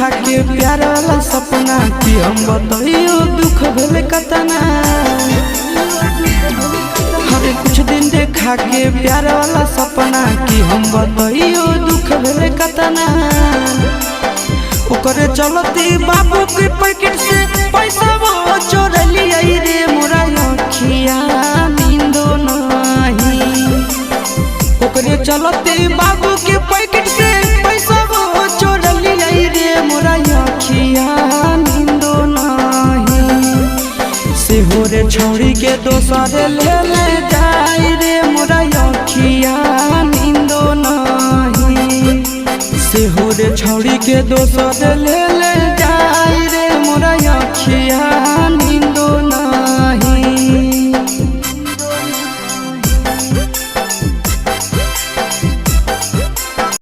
देखा के प्यार वाला सपना कि हम बताइयो दुख भेले कतना। हरे कुछ दिन देखा के प्यार वाला सपना कि हम बताइयो दुख भेले कतना। ओकरे चलती बाबू के पैकेट से पैसा वो चोर लिया रे मोरा अखिया नींदो नहीं। ओकरे चलती बाबू के पैकेट से पैसा वो चोर लिया रे मोरा अखिया नींदो नहीं। सेहो रे छौड़ी के दोसर ले ले जाई रे मोरा अखिया नींदो नहीं। सेहो रे छौड़ी के दोसर ले